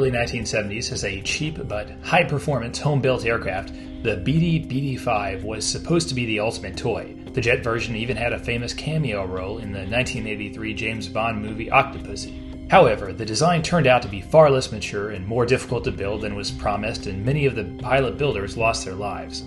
early 1970s as a cheap but high-performance home-built aircraft, the Bede BD-5 was supposed to be the ultimate toy. The jet version even had a famous cameo role in the 1983 James Bond movie Octopussy. However, the design turned out to be far less mature and more difficult to build than was promised, and many of the pilot builders lost their lives.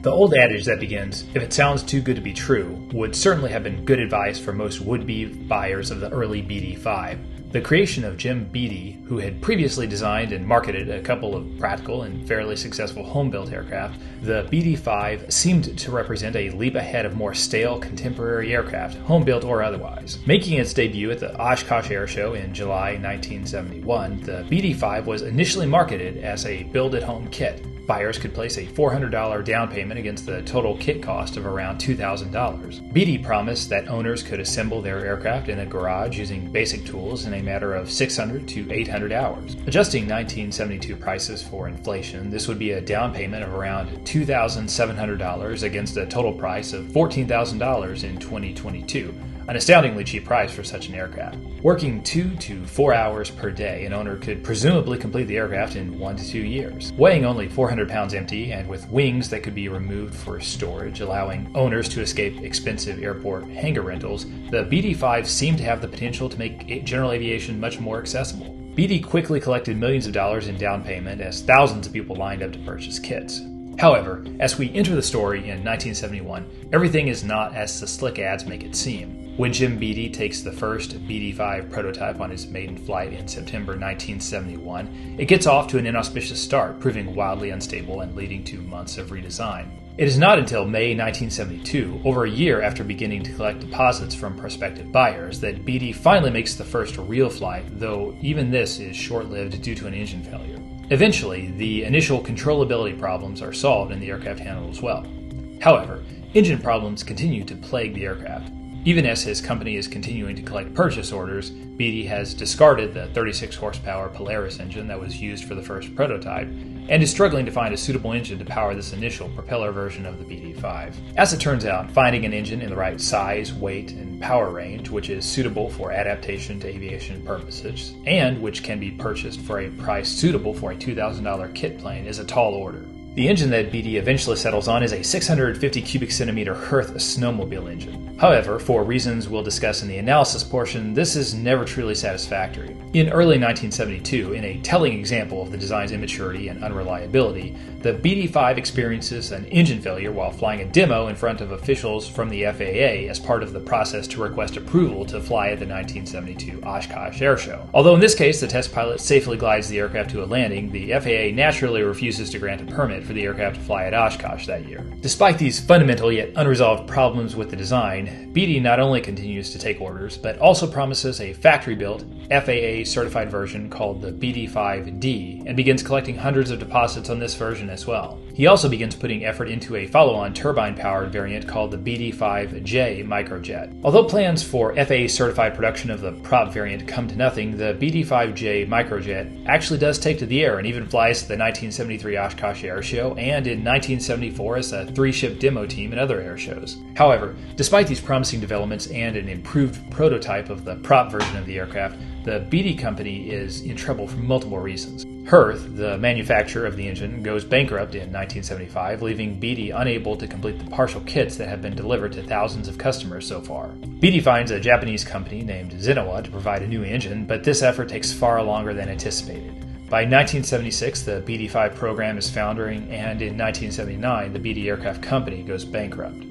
The old adage that begins, "If it sounds too good to be true," would certainly have been good advice for most would-be buyers of the early BD-5. The creation of Jim Bede, who had previously designed and marketed a couple of practical and fairly successful home-built aircraft, the BD-5 seemed to represent a leap ahead of more stale contemporary aircraft, home-built or otherwise. Making its debut at the Oshkosh Air Show in July 1971, the BD-5 was initially marketed as a build-at-home kit. Buyers could place a $400 down payment against the total kit cost of around $2,000. Bede promised that owners could assemble their aircraft in a garage using basic tools in a matter of 600 to 800 hours. Adjusting 1972 prices for inflation, this would be a down payment of around $2,700 against a total price of $14,000 in 2022. An astoundingly cheap price for such an aircraft. Working 2 to 4 hours per day, an owner could presumably complete the aircraft in 1 to 2 years. Weighing only 400 pounds empty and with wings that could be removed for storage, allowing owners to escape expensive airport hangar rentals, the BD-5 seemed to have the potential to make general aviation much more accessible. Bede quickly collected millions of dollars in down payment as thousands of people lined up to purchase kits. However, as we enter the story in 1971, everything is not as the slick ads make it seem. When Jim Bede takes the first BD-5 prototype on his maiden flight in September 1971, it gets off to an inauspicious start, proving wildly unstable and leading to months of redesign. It is not until May 1972, over a year after beginning to collect deposits from prospective buyers, that Bede finally makes the first real flight, though even this is short-lived due to an engine failure. Eventually, the initial controllability problems are solved and the aircraft handled as well. However, engine problems continue to plague the aircraft. Even as his company is continuing to collect purchase orders, Bede has discarded the 36 horsepower Polaris engine that was used for the first prototype, and is struggling to find a suitable engine to power this initial propeller version of the BD-5. As it turns out, finding an engine in the right size, weight, and power range, which is suitable for adaptation to aviation purposes, and which can be purchased for a price suitable for a $2,000 kit plane, is a tall order. The engine that Bede eventually settles on is a 650 cubic centimeter Hirth snowmobile engine. However, for reasons we'll discuss in the analysis portion, this is never truly satisfactory. In early 1972, in a telling example of the design's immaturity and unreliability, the BD-5 experiences an engine failure while flying a demo in front of officials from the FAA as part of the process to request approval to fly at the 1972 Oshkosh Air Show. Although in this case the test pilot safely glides the aircraft to a landing, the FAA naturally refuses to grant a permit for the aircraft to fly at Oshkosh that year. Despite these fundamental yet unresolved problems with the design, Bede not only continues to take orders, but also promises a factory-built, FAA-certified version called the BD-5D, and begins collecting hundreds of deposits on this version as well. He also begins putting effort into a follow-on turbine-powered variant called the BD-5J microjet. Although plans for FAA-certified production of the prop variant come to nothing, the BD-5J microjet actually does take to the air and even flies to the 1973 Oshkosh Air Show and in 1974 as a 3-ship demo team at other air shows. However, despite these promising developments and an improved prototype of the prop version of the aircraft, the Bede company is in trouble for multiple reasons. Hirth, the manufacturer of the engine, goes bankrupt in 1975, leaving Bede unable to complete the partial kits that have been delivered to thousands of customers so far. Bede finds a Japanese company named Zenowa to provide a new engine, but this effort takes far longer than anticipated. By 1976, the BD-5 program is foundering, and in 1979, the Bede Aircraft Company goes bankrupt.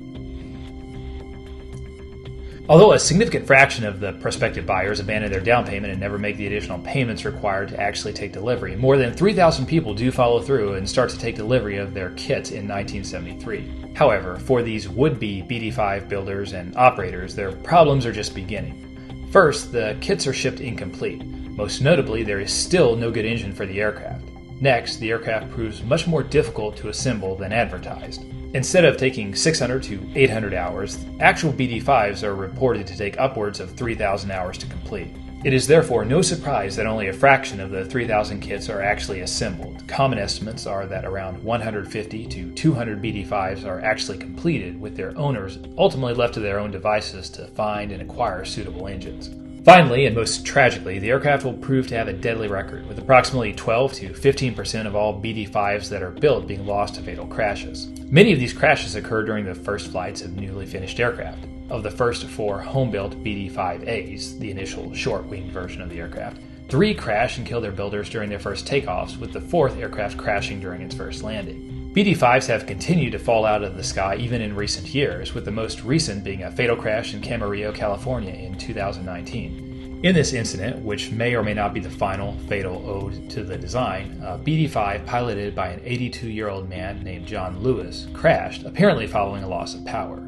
Although a significant fraction of the prospective buyers abandon their down payment and never make the additional payments required to actually take delivery, more than 3,000 people do follow through and start to take delivery of their kits in 1973. However, for these would-be BD-5 builders and operators, their problems are just beginning. First, the kits are shipped incomplete. Most notably, there is still no good engine for the aircraft. Next, the aircraft proves much more difficult to assemble than advertised. Instead of taking 600 to 800 hours, actual BD-5s are reported to take upwards of 3,000 hours to complete. It is therefore no surprise that only a fraction of the 3,000 kits are actually assembled. Common estimates are that around 150 to 200 BD-5s are actually completed, with their owners ultimately left to their own devices to find and acquire suitable engines. Finally, and most tragically, the aircraft will prove to have a deadly record, with approximately 12 to 15% of all BD-5s that are built being lost to fatal crashes. Many of these crashes occur during the first flights of newly finished aircraft. Of the first 4 home-built BD-5As, the initial short-winged version of the aircraft, 3 crashed and killed their builders during their first takeoffs, with the 4th aircraft crashing during its first landing. BD-5s have continued to fall out of the sky even in recent years, with the most recent being a fatal crash in Camarillo, California in 2019. In this incident, which may or may not be the final fatal ode to the design, a BD-5 piloted by an 82-year-old man named John Lewis crashed, apparently following a loss of power.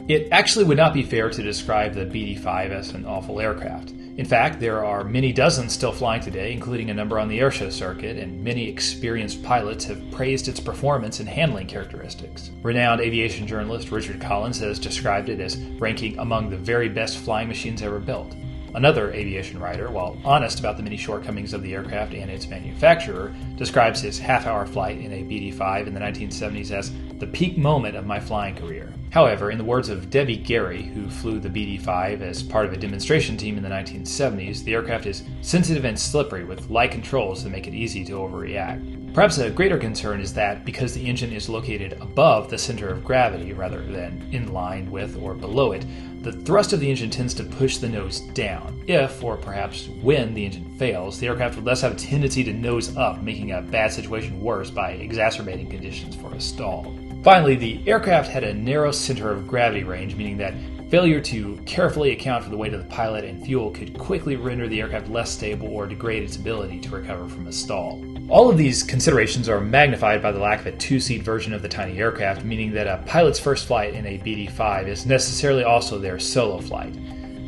It actually would not be fair to describe the BD-5 as an awful aircraft. In fact, there are many dozens still flying today, including a number on the airshow circuit, and many experienced pilots have praised its performance and handling characteristics. Renowned aviation journalist Richard Collins has described it as ranking among the very best flying machines ever built. Another aviation writer, while honest about the many shortcomings of the aircraft and its manufacturer, describes his half-hour flight in a BD-5 in the 1970s as the peak moment of my flying career. However, in the words of Debbie Gary, who flew the BD-5 as part of a demonstration team in the 1970s, the aircraft is sensitive and slippery with light controls that make it easy to overreact. Perhaps a greater concern is that because the engine is located above the center of gravity rather than in line with or below it, the thrust of the engine tends to push the nose down. If, or perhaps when, the engine fails, the aircraft would thus have a tendency to nose up, making a bad situation worse by exacerbating conditions for a stall. Finally, the aircraft had a narrow center of gravity range, meaning that failure to carefully account for the weight of the pilot and fuel could quickly render the aircraft less stable or degrade its ability to recover from a stall. All of these considerations are magnified by the lack of a 2-seat version of the tiny aircraft, meaning that a pilot's first flight in a BD-5 is necessarily also their solo flight.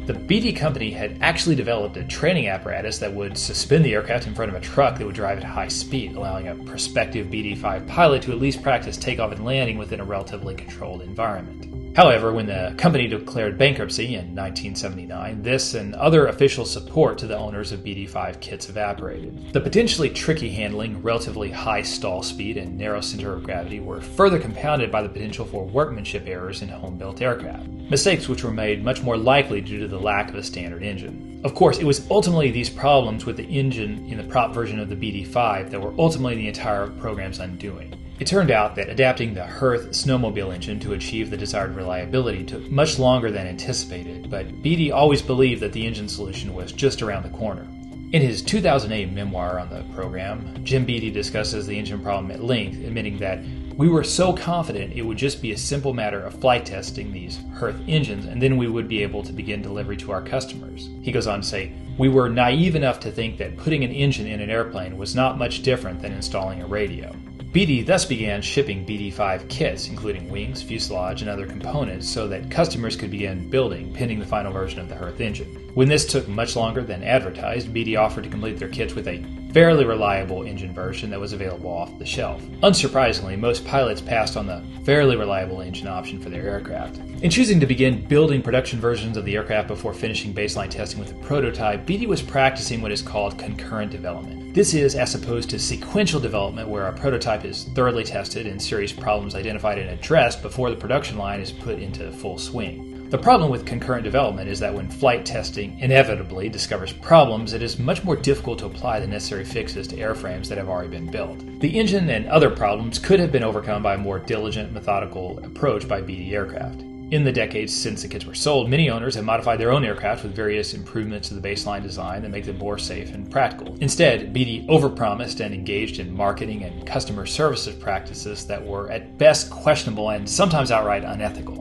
The BD company had actually developed a training apparatus that would suspend the aircraft in front of a truck that would drive at high speed, allowing a prospective BD-5 pilot to at least practice takeoff and landing within a relatively controlled environment. However, when the company declared bankruptcy in 1979, this and other official support to the owners of BD-5 kits evaporated. The potentially tricky handling, relatively high stall speed, and narrow center of gravity were further compounded by the potential for workmanship errors in home-built aircraft, mistakes which were made much more likely due to the lack of a standard engine. Of course, it was ultimately these problems with the engine in the prop version of the BD-5 that were ultimately the entire program's undoing. It turned out that adapting the Hearth snowmobile engine to achieve the desired reliability took much longer than anticipated, but BD always believed that the engine solution was just around the corner. In his 2008 memoir on the program, Jim Bede discusses the engine problem at length, admitting that we were so confident it would just be a simple matter of flight testing these Hearth engines, and then we would be able to begin delivery to our customers. He goes on to say, we were naive enough to think that putting an engine in an airplane was not much different than installing a radio. BD thus began shipping BD-5 kits, including wings, fuselage, and other components, so that customers could begin building, pending the final version of the Hearth engine. When this took much longer than advertised, BD offered to complete their kits with a fairly reliable engine version that was available off the shelf. Unsurprisingly, most pilots passed on the fairly reliable engine option for their aircraft. In choosing to begin building production versions of the aircraft before finishing baseline testing with a prototype, BD was practicing what is called concurrent development. This is as opposed to sequential development, where a prototype is thoroughly tested and serious problems identified and addressed before the production line is put into full swing. The problem with concurrent development is that when flight testing inevitably discovers problems, it is much more difficult to apply the necessary fixes to airframes that have already been built. The engine and other problems could have been overcome by a more diligent, methodical approach by BD aircraft. In the decades since the kits were sold, many owners have modified their own aircraft with various improvements to the baseline design that make them more safe and practical. Instead, BD overpromised and engaged in marketing and customer services practices that were at best questionable and sometimes outright unethical.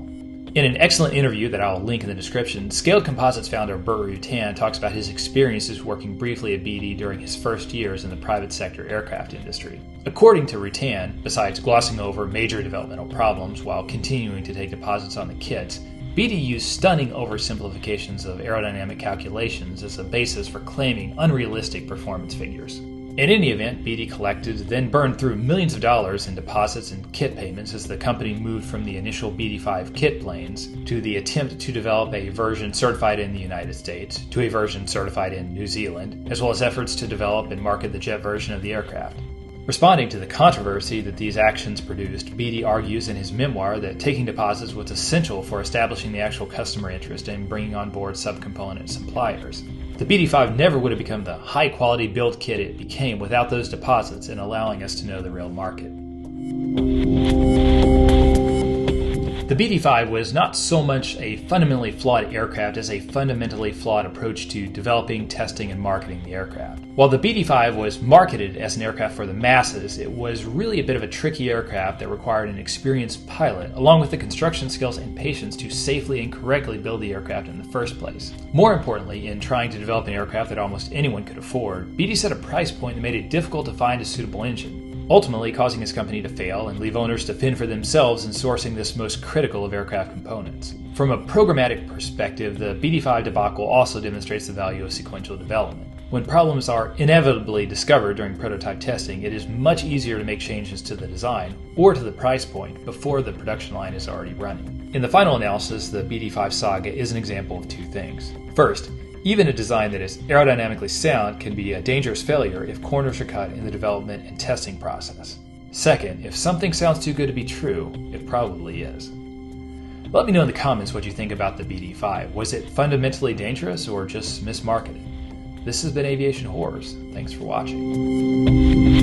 In an excellent interview that I'll link in the description, Scaled Composites founder Burt Rutan talks about his experiences working briefly at BD during his first years in the private sector aircraft industry. According to Rutan, besides glossing over major developmental problems while continuing to take deposits on the kits, BD used stunning oversimplifications of aerodynamic calculations as a basis for claiming unrealistic performance figures. In any event, BD collected, then burned through millions of dollars in deposits and kit payments as the company moved from the initial BD-5 kit planes to the attempt to develop a version certified in the United States, to a version certified in New Zealand, as well as efforts to develop and market the jet version of the aircraft. Responding to the controversy that these actions produced, Bede argues in his memoir that taking deposits was essential for establishing the actual customer interest and bringing on board subcomponent suppliers. The BD-5 never would have become the high-quality build kit it became without those deposits and allowing us to know the real market. The BD-5 was not so much a fundamentally flawed aircraft as a fundamentally flawed approach to developing, testing, and marketing the aircraft. While the BD-5 was marketed as an aircraft for the masses, it was really a bit of a tricky aircraft that required an experienced pilot, along with the construction skills and patience to safely and correctly build the aircraft in the first place. More importantly, in trying to develop an aircraft that almost anyone could afford, Bede set a price point that made it difficult to find a suitable engine, ultimately causing his company to fail and leave owners to fend for themselves in sourcing this most critical of aircraft components. From a programmatic perspective, the BD-5 debacle also demonstrates the value of sequential development. When problems are inevitably discovered during prototype testing, it is much easier to make changes to the design or to the price point before the production line is already running. In the final analysis, the BD-5 saga is an example of two things. First, even a design that is aerodynamically sound can be a dangerous failure if corners are cut in the development and testing process. Second, if something sounds too good to be true, it probably is. Let me know in the comments what you think about the BD-5. Was it fundamentally dangerous or just mismarketed? This has been Aviation Horrors. Thanks for watching.